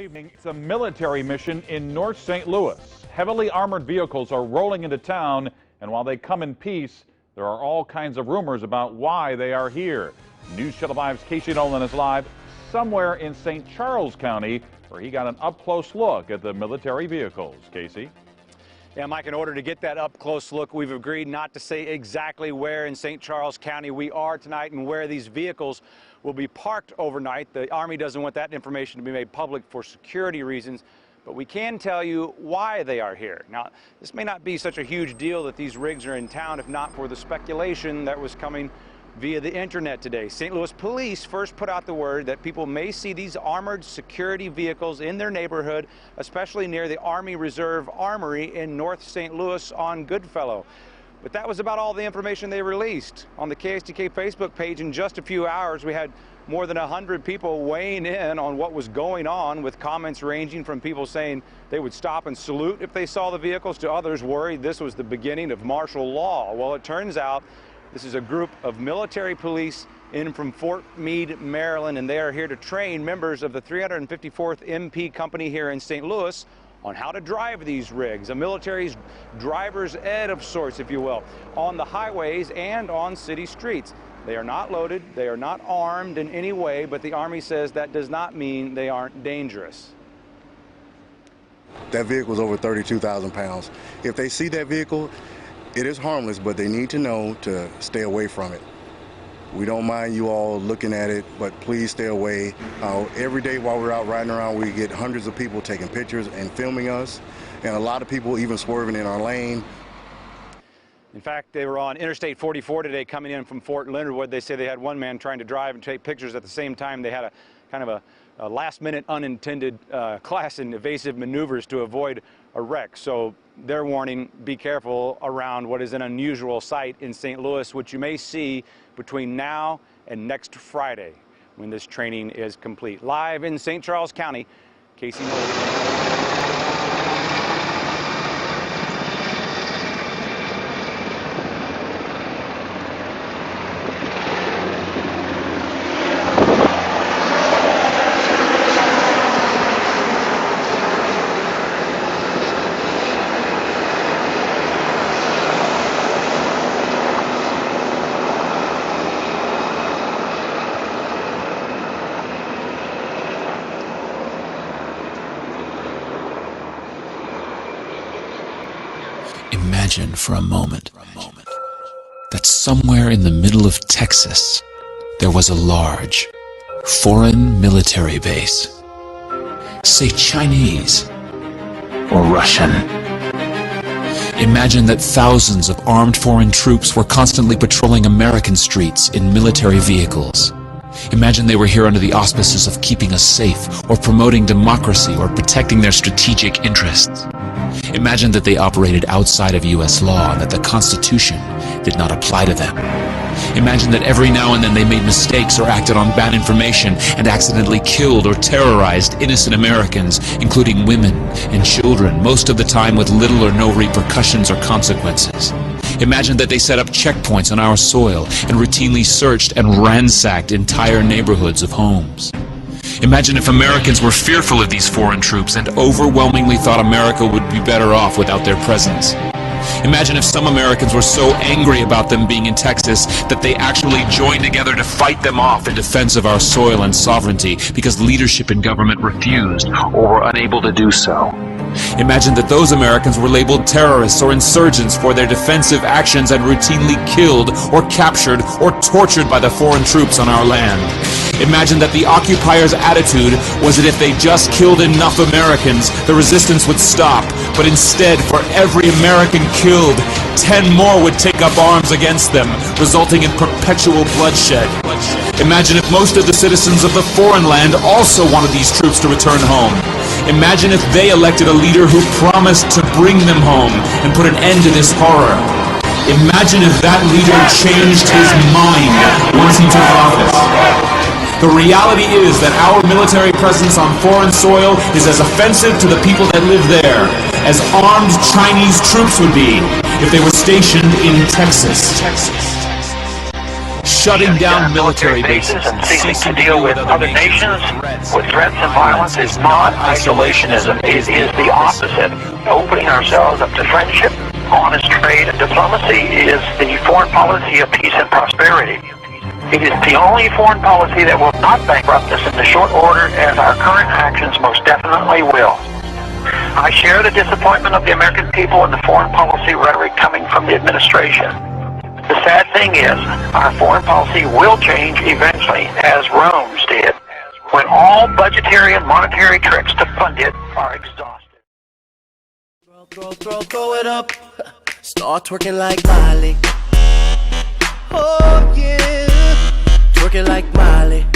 evening. It's a military mission in North St. Louis. Heavily armored vehicles are rolling into town, and while they come in peace, there are all kinds of rumors about why they are here. News Channel 5's Casey Nolan is live somewhere in St. Charles County, where he got an up-close look at the military vehicles. Casey? Yeah, Mike, in order to get that up-close look, we've agreed not to say exactly where in St. Charles County we are tonight and where these vehicles will be parked overnight. The Army doesn't want that information to be made public for security reasons, but we can tell you why they are here. Now, this may not be such a huge deal that these rigs are in town if not for the speculation that was coming via the internet today. St. Louis police first put out the word that people may see these armored security vehicles in their neighborhood, especially near the Army Reserve Armory in North St. Louis on Goodfellow. But that was about all the information they released. On the KSTK Facebook page in just a few hours, we had more than 100 people weighing in on what was going on, with comments ranging from people saying they would stop and salute if they saw the vehicles to others worried this was the beginning of martial law. Well, it turns out this is a group of military police in from Fort Meade, Maryland, and they are here to train members of the 354th MP Company here in St. Louis on how to drive these rigs, a military's driver's ed of sorts, if you will, on the highways and on city streets. They are not loaded, they are not armed in any way, but the Army says that does not mean they aren't dangerous. That vehicle is over 32,000 pounds. If they see that vehicle, it is harmless, but they need to know to stay away from it. We don't mind you all looking at it, but please stay away. Every day while we're out riding around, we get hundreds of people taking pictures and filming us, and a lot of people even swerving in our lane. In fact, they were on Interstate 44 today coming in from Fort Leonard Wood. They say they had one man trying to drive and take pictures at the same time. They had a kind of a last-minute unintended class in evasive maneuvers to avoid a wreck. So they're warning, be careful around what is an unusual sight in St. Louis, which you may see between now and next Friday when this training is complete. Live in St. Charles County, Casey Nolan. Imagine for a moment that somewhere in the middle of Texas there was a large foreign military base, say Chinese or Russian. Imagine that thousands of armed foreign troops were constantly patrolling American streets in military vehicles. Imagine they were here under the auspices of keeping us safe, or promoting democracy, or protecting their strategic interests. Imagine that they operated outside of U.S. law and that the Constitution did not apply to them. Imagine that every now and then they made mistakes or acted on bad information and accidentally killed or terrorized innocent Americans, including women and children, most of the time with little or no repercussions or consequences. Imagine that they set up checkpoints on our soil and routinely searched and ransacked entire neighborhoods of homes. Imagine if Americans were fearful of these foreign troops and overwhelmingly thought America would be better off without their presence. Imagine if some Americans were so angry about them being in Texas that they actually joined together to fight them off in defense of our soil and sovereignty because leadership in government refused or were unable to do so. Imagine that those Americans were labeled terrorists or insurgents for their defensive actions and routinely killed or captured or tortured by the foreign troops on our land. Imagine that the occupiers' attitude was that if they just killed enough Americans, the resistance would stop. But instead, for every American killed, 10 more would take up arms against them, resulting in perpetual bloodshed. Imagine if most of the citizens of the foreign land also wanted these troops to return home. Imagine if they elected a leader who promised to bring them home and put an end to this horror. Imagine if that leader changed his mind once he took office. The reality is that our military presence on foreign soil is as offensive to the people that live there as armed Chinese troops would be if they were stationed in Texas. Shutting down military bases and ceasing to deal with other nations with threats and violence is not isolationism. It is the opposite. Opening ourselves up to friendship, honest trade, and diplomacy is the foreign policy of peace and prosperity. It is the only foreign policy that will not bankrupt us in the short order, as our current actions most definitely will. I share the disappointment of the American people in the foreign policy rhetoric coming from the administration. The sad thing is, our foreign policy will change eventually, as Rome's did, when all budgetary and monetary tricks to fund it are exhausted. Throw it up. Start twerking like Miley. Oh yeah, twerking like Miley.